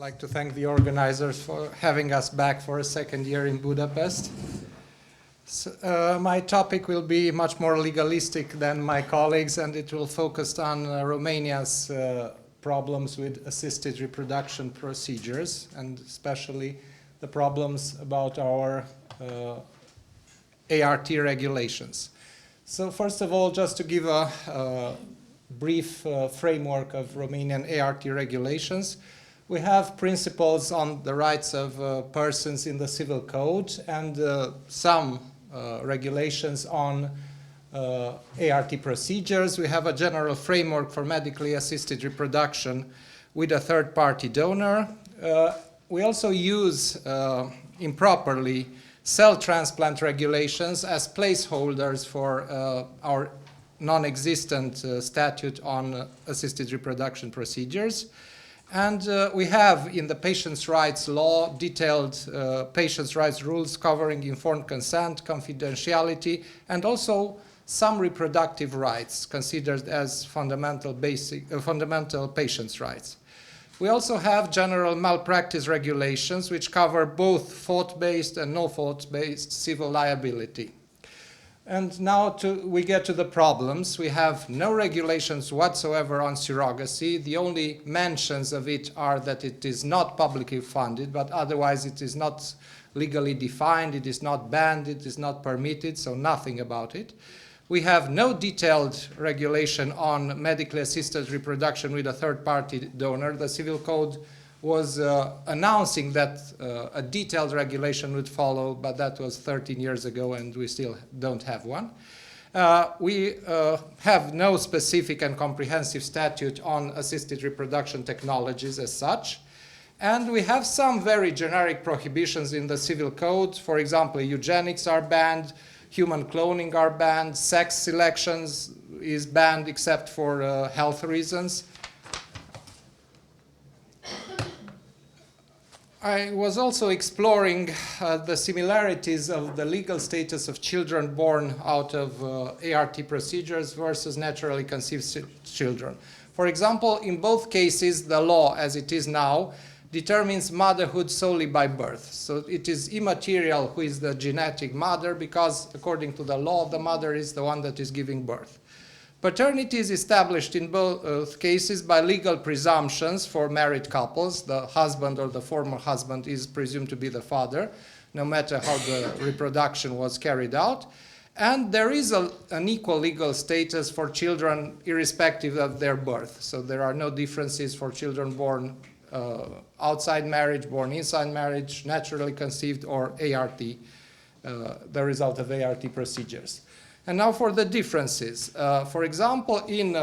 like to thank the organizers for having us back for a second year in Budapest. So, my topic will be much more legalistic than my colleagues, and it will focus on Romania's problems with assisted reproduction procedures, and especially the problems about our ART regulations. So first of all, just to give a brief framework of Romanian ART regulations, we have principles on the rights of persons in the civil code and some regulations on ART procedures. We have a general framework for medically assisted reproduction with a third-party donor. We also use improperly cell transplant regulations as placeholders for our non-existent statute on assisted reproduction procedures. And we have in the patient's rights law detailed patient's rights rules covering informed consent, confidentiality, and also some reproductive rights considered as fundamental patient's rights. We also have general malpractice regulations which cover both fault-based and no-fault-based civil liability. And now we get to the problems. We have no regulations whatsoever on surrogacy. The only mentions of it are that it is not publicly funded, but otherwise it is not legally defined, it is not banned, it is not permitted, so nothing about it. We have no detailed regulation on medically assisted reproduction with a third-party donor. The Civil Code was announcing that a detailed regulation would follow, but that was 13 years ago and we still don't have one. We have no specific and comprehensive statute on assisted reproduction technologies as such. And we have some very generic prohibitions in the Civil Code. For example, eugenics are banned, human cloning are banned, sex selections is banned except for health reasons. I was also exploring the similarities of the legal status of children born out of ART procedures versus naturally conceived children. For example, in both cases, the law, as it is now, determines motherhood solely by birth. So it is immaterial who is the genetic mother because, according to the law, the mother is the one that is giving birth. Paternity is established in both cases by legal presumptions for married couples. The husband or the former husband is presumed to be the father, no matter how the reproduction was carried out. And there is an equal legal status for children irrespective of their birth. So there are no differences for children born outside marriage, born inside marriage, naturally conceived, or ART, the result of ART procedures. And now for the differences. For example, in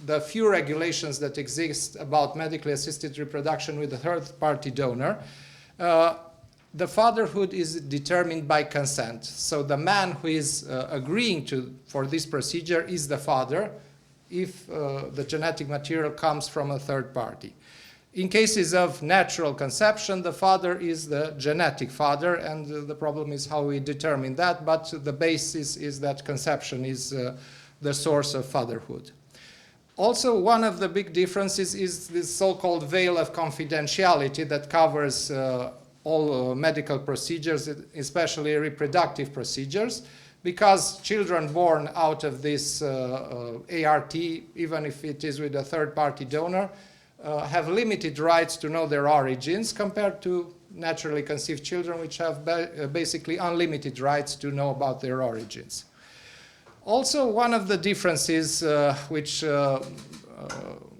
the few regulations that exist about medically assisted reproduction with a third-party donor, the fatherhood is determined by consent. So the man who is agreeing for this procedure is the father if the genetic material comes from a third party. In cases of natural conception, the father is the genetic father, and the problem is how we determine that, but the basis is that conception is the source of fatherhood. Also, one of the big differences is this so-called veil of confidentiality that covers all medical procedures, especially reproductive procedures, because children born out of this ART, even if it is with a third-party donor, have limited rights to know their origins compared to naturally conceived children, which have basically unlimited rights to know about their origins. Also, one of the differences which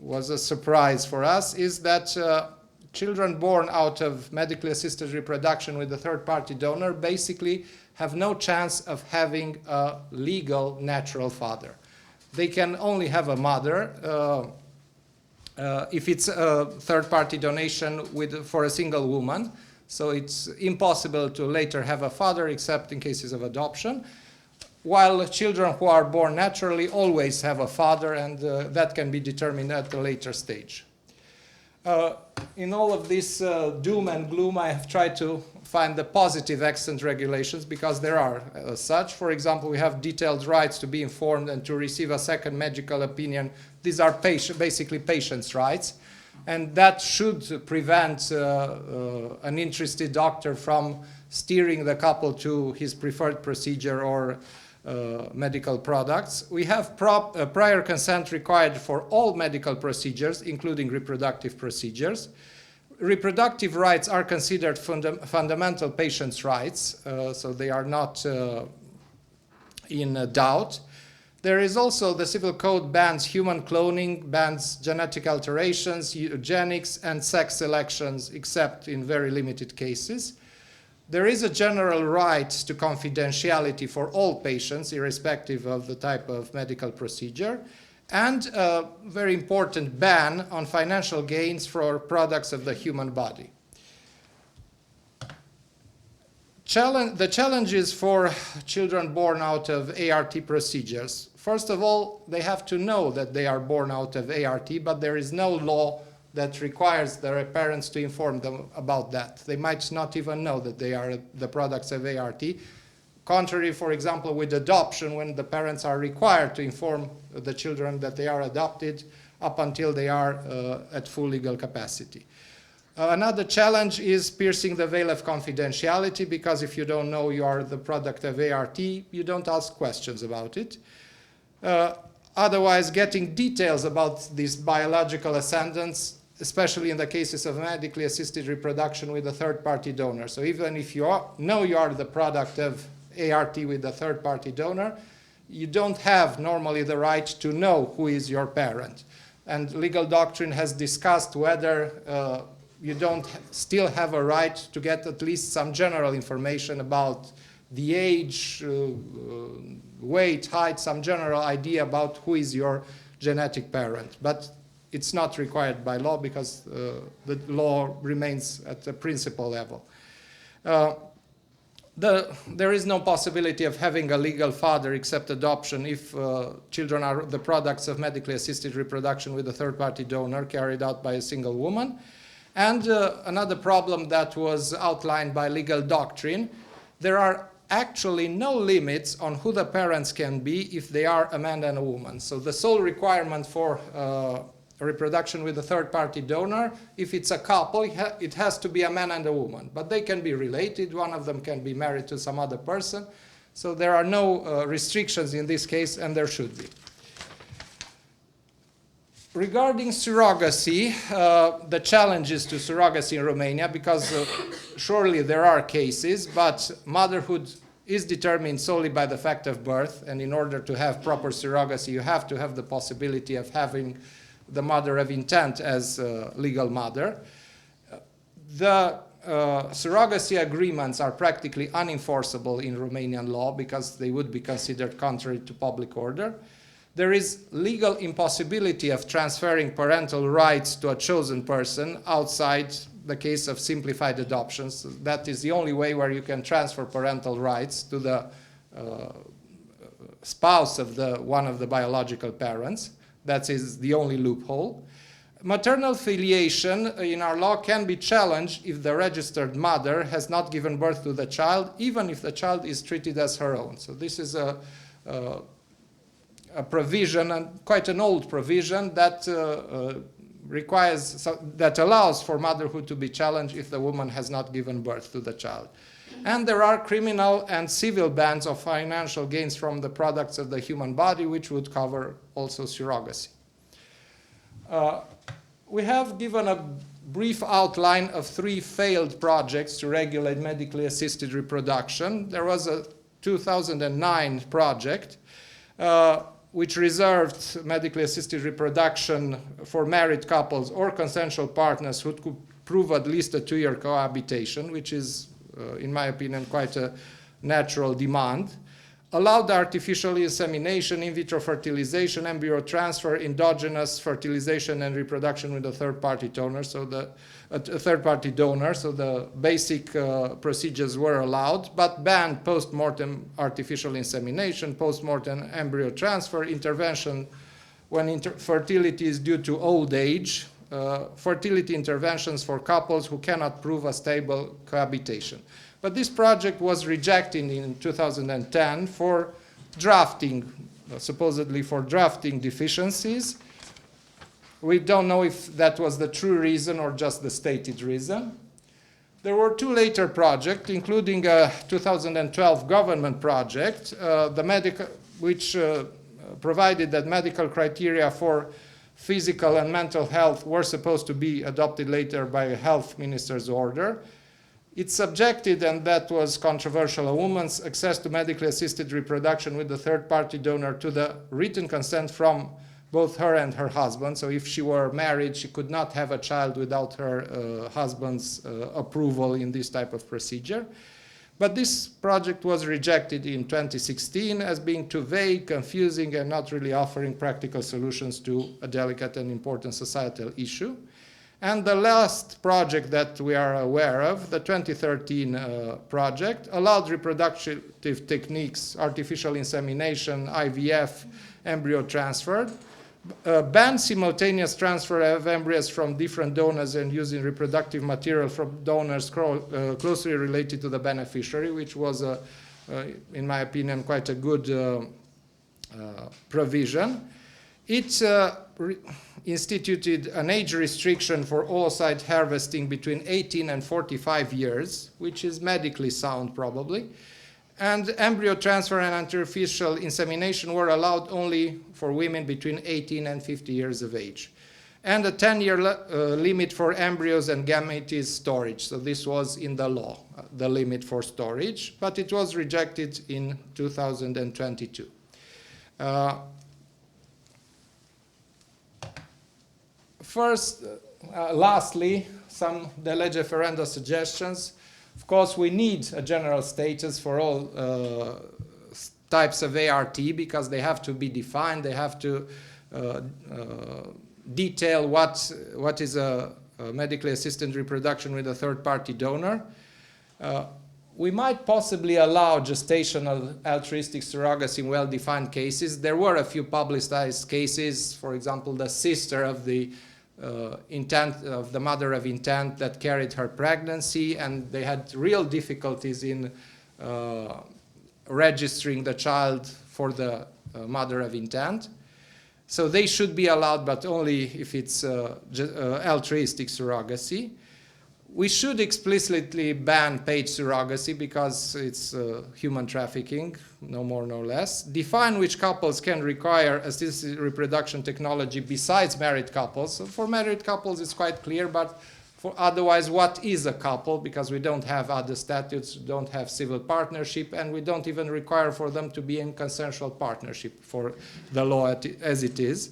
was a surprise for us is that children born out of medically assisted reproduction with a third-party donor basically have no chance of having a legal natural father. They can only have a mother if it's a third-party donation for a single woman. So it's impossible to later have a father except in cases of adoption, while children who are born naturally always have a father, and that can be determined at a later stage. In all of this doom and gloom, I have tried to find the positive extant regulations because there are such. For example, we have detailed rights to be informed and to receive a second medical opinion. These are basically patients' rights. And that should prevent an interested doctor from steering the couple to his preferred procedure or medical products. We have prior consent required for all medical procedures, including reproductive procedures. Reproductive rights are considered fundamental patients' rights, so they are not in doubt. There is also the Civil Code bans human cloning, bans genetic alterations, eugenics, and sex selections, except in very limited cases. There is a general right to confidentiality for all patients, irrespective of the type of medical procedure, and a very important ban on financial gains for products of the human body. The challenges for children born out of ART procedures. First of all, they have to know that they are born out of ART, but there is no law that requires their parents to inform them about that. They might not even know that they are the products of ART. Contrary, for example, with adoption, when the parents are required to inform the children that they are adopted up until they are at full legal capacity. Another challenge is piercing the veil of confidentiality, because if you don't know you are the product of ART, you don't ask questions about it. Otherwise, getting details about these biological ascendants, especially in the cases of medically assisted reproduction with a third-party donor. So even if you know you are the product of ART with a third-party donor, you don't have normally the right to know who is your parent. And legal doctrine has discussed whether you don't still have a right to get at least some general information about the age, weight, height, some general idea about who is your genetic parent. But it's not required by law, because the law remains at the principle level. There is no possibility of having a legal father except adoption if children are the products of medically assisted reproduction with a third-party donor carried out by a single woman. And another problem that was outlined by legal doctrine, there are actually no limits on who the parents can be if they are a man and a woman. So the sole requirement for reproduction with a third-party donor, if it's a couple, it has to be a man and a woman. But they can be related, one of them can be married to some other person. So there are no restrictions in this case, and there should be. Regarding surrogacy, the challenges to surrogacy in Romania, because surely there are cases, but motherhood is determined solely by the fact of birth, and in order to have proper surrogacy, you have to have the possibility of having the mother of intent as legal mother. The surrogacy agreements are practically unenforceable in Romanian law because they would be considered contrary to public order. There is legal impossibility of transferring parental rights to a chosen person outside the case of simplified adoptions. That is the only way where you can transfer parental rights to the spouse of one of the biological parents. That is the only loophole. Maternal filiation in our law can be challenged if the registered mother has not given birth to the child, even if the child is treated as her own. So this is a provision, and quite an old provision, that that allows for motherhood to be challenged if the woman has not given birth to the child. And there are criminal and civil bans of financial gains from the products of the human body, which would cover also surrogacy. We have given a brief outline of 3 failed projects to regulate medically assisted reproduction. There was a 2009 project which reserved medically assisted reproduction for married couples or consensual partners who could prove at least a 2-year cohabitation, which is, in my opinion, quite a natural demand. Allowed artificial insemination, in vitro fertilization, embryo transfer, endogenous fertilization and reproduction with a third-party donor. So the basic procedures were allowed, but banned post-mortem artificial insemination, post-mortem embryo transfer, intervention when fertility is due to old age, fertility interventions for couples who cannot prove a stable cohabitation. But this project was rejected in 2010 for drafting, supposedly for drafting deficiencies. We don't know if that was the true reason or just the stated reason. There were two later projects, including a 2012 government project, which provided that medical criteria for physical and mental health were supposed to be adopted later by a health minister's order. It subjected, and that was controversial, a woman's access to medically assisted reproduction with a third-party donor to the written consent from both her and her husband. So if she were married, she could not have a child without her husband's approval in this type of procedure. But this project was rejected in 2016 as being too vague, confusing, and not really offering practical solutions to a delicate and important societal issue. And the last project that we are aware of, the 2013 project, allowed reproductive techniques, artificial insemination, IVF, embryo transfer, banned simultaneous transfer of embryos from different donors and using reproductive material from donors closely related to the beneficiary, which was, in my opinion, quite a good provision. It instituted an age restriction for oocyte harvesting between 18 and 45 years, which is medically sound probably. And embryo transfer and artificial insemination were allowed only for women between 18 and 50 years of age. And a 10-year limit for embryos and gametes storage. So this was in the law, the limit for storage, but it was rejected in 2022. Lastly, some de lege ferenda suggestions. Of course, we need a general status for all types of ART because they have to be defined. They have to detail what is a medically assisted reproduction with a third-party donor. We might possibly allow gestational altruistic surrogacy in well-defined cases. There were a few publicized cases, for example, the sister of the mother of intent that carried her pregnancy, and they had real difficulties in registering the child for the mother of intent. So they should be allowed, but only if it's altruistic surrogacy. We should explicitly ban paid surrogacy because it's human trafficking, no more, no less. Define which couples can require assisted reproduction technology besides married couples. So for married couples, it's quite clear, but for otherwise, what is a couple? Because we don't have other statutes, don't have civil partnership, and we don't even require for them to be in consensual partnership for the law as it is.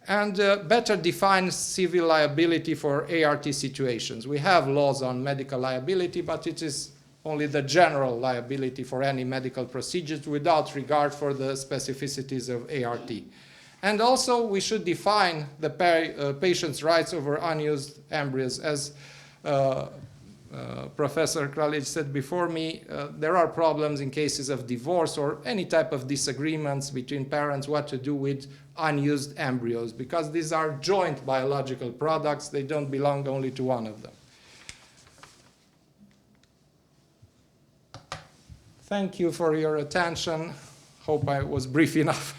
And better define civil liability for ART situations. We have laws on medical liability, but it is only the general liability for any medical procedures without regard for the specificities of ART. And also, we should define the patient's rights over unused embryos. As Professor Kralic said before me, there are problems in cases of divorce or any type of disagreements between parents what to do with unused embryos, because these are joint biological products. They don't belong only to one of them. Thank you for your attention. Hope I was brief enough.